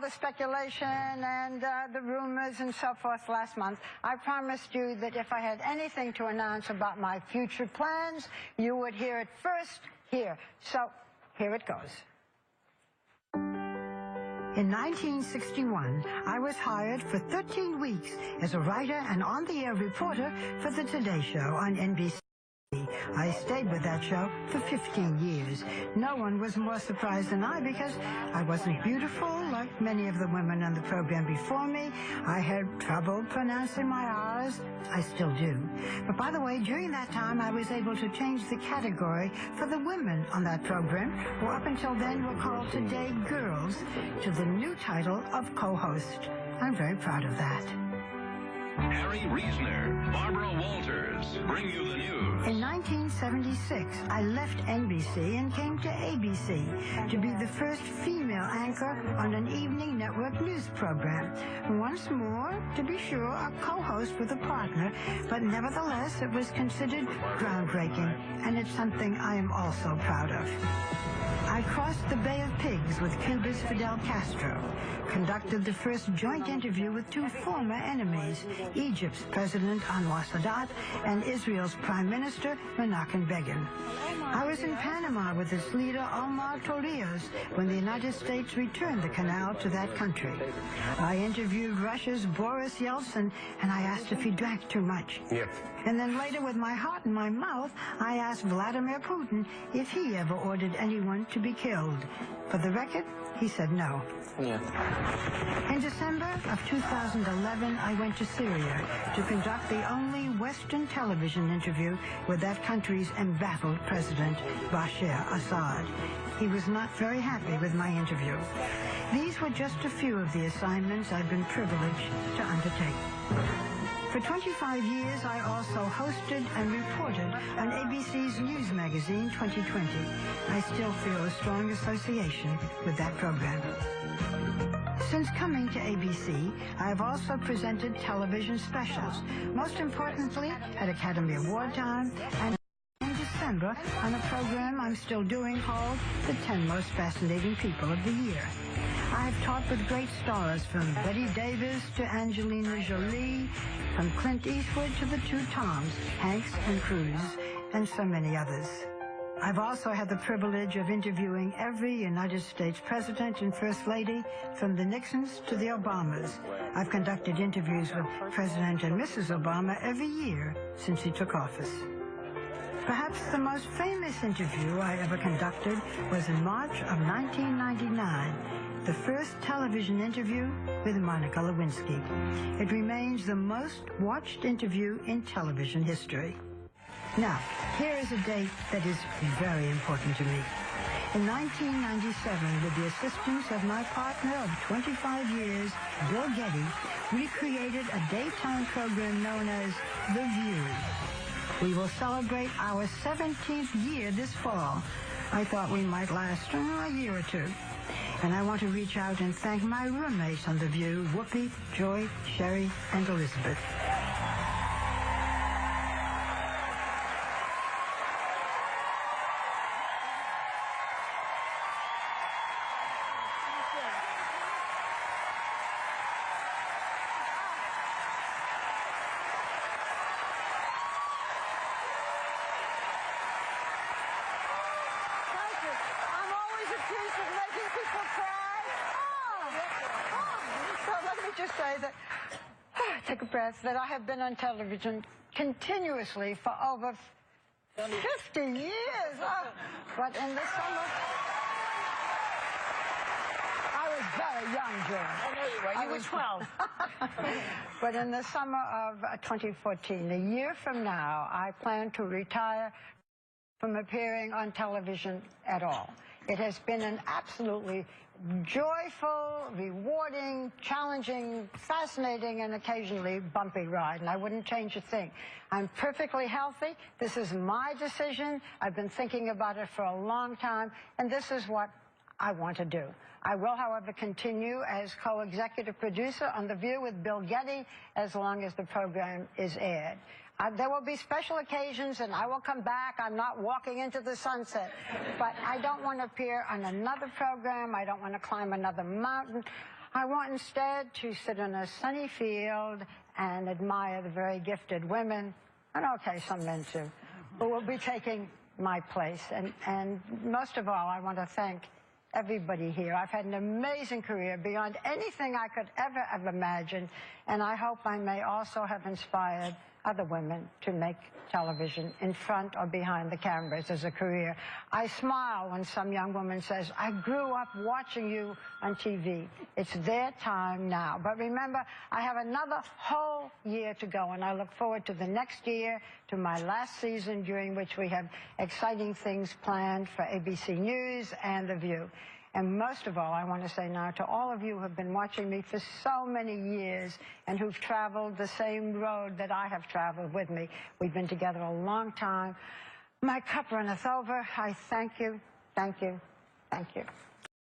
the speculation and the rumors and so forth last month, I promised you that if I had anything to announce about my future plans, you would hear it first here. So here it goes. In 1961, I was hired for 13 weeks as a writer and on-the-air reporter for the Today Show on NBC. I stayed with that show for 15 years. No one was more surprised than I because I wasn't beautiful like many of the women on the program before me. I had trouble pronouncing my R's. I still do. But by the way, during that time, I was able to change the category for the women on that program, who up until then were called Today Girls, to the new title of co-host. I'm very proud of that. Harry Reasoner, Barbara Walters bring you the news. In 1976, I left NBC and came to ABC to be the first female anchor on an evening network news program. Once more, to be sure, a co-host with a partner, but nevertheless, it was considered groundbreaking, and it's something I am also proud of. I crossed the Bay of Pigs with Cuba's Fidel Castro, conducted the first joint interview with two former enemies, Egypt's President Anwar Sadat and Israel's Prime Minister Menachem Begin. I was in Panama with its leader Omar Torrijos when the United States returned the canal to that country. I interviewed Russia's Boris Yeltsin, and I asked if he drank too much. Yep. And then later, with my heart in my mouth, I asked Vladimir Putin if he ever ordered anyone to be killed. For the record, he said no. Yeah. In December of 2011, I went to Syria to conduct the only Western television interview with that country's embattled president, Bashar Assad. He was not very happy with my interview. These were just a few of the assignments I've been privileged to undertake. For 25 years, I also hosted and reported on ABC's news magazine 2020. I still feel a strong association with that program. Since coming to ABC, I have also presented television specials, most importantly at Academy Award time, and in December on a program I'm still doing called The 10 Most Fascinating People of the Year. I've talked with great stars from Bette Davis to Angelina Jolie, from Clint Eastwood to the two Toms, Hanks and Cruise, and so many others. I've also had the privilege of interviewing every United States president and first lady, from the Nixons to the Obamas. I've conducted interviews with President and Mrs. Obama every year since he took office. Perhaps the most famous interview I ever conducted was in March of 1999, the first television interview with Monica Lewinsky. It remains the most watched interview in television history. Now, here is a date that is very important to me. In 1997, with the assistance of my partner of 25 years, Bill Getty, we created a daytime program known as The View. We will celebrate our 17th year this fall. I thought we might last a year or two. And I want to reach out and thank my roommates on The View, Whoopi, Joy, Sherry, and Elizabeth. Take a breath, that I have been on television continuously for over 50 years. Oh, but in the summer, I was very young, Joan. Oh, no, you weren't. You were 12. But in the summer of 2014, a year from now, I plan to retire from appearing on television at all. It has been an absolutely joyful, rewarding, challenging, fascinating, and occasionally bumpy ride, and I wouldn't change a thing. I'm perfectly healthy. This is my decision. I've been thinking about it for a long time, and this is what I want to do. I will, however, continue as co-executive producer on The View with Bill Getty as long as the program is aired. There will be special occasions, and I will come back. I'm not walking into the sunset. But I don't want to appear on another program. I don't want to climb another mountain. I want instead to sit in a sunny field and admire the very gifted women, and okay, some men too, who will be taking my place. And most of all, I want to thank everybody here. I've had an amazing career beyond anything I could ever have imagined, and I hope I may also have inspired other women to make television in front or behind the cameras as a career. I smile when some young woman says, I grew up watching you on TV. It's their time now. But remember, I have another whole year to go, and I look forward to the next year, to my last season, during which we have exciting things planned for ABC News and The View. And most of all, I want to say now to all of you who have been watching me for so many years and who've traveled the same road that I have traveled with me. We've been together a long time. My cup runneth over. I thank you, thank you, thank you.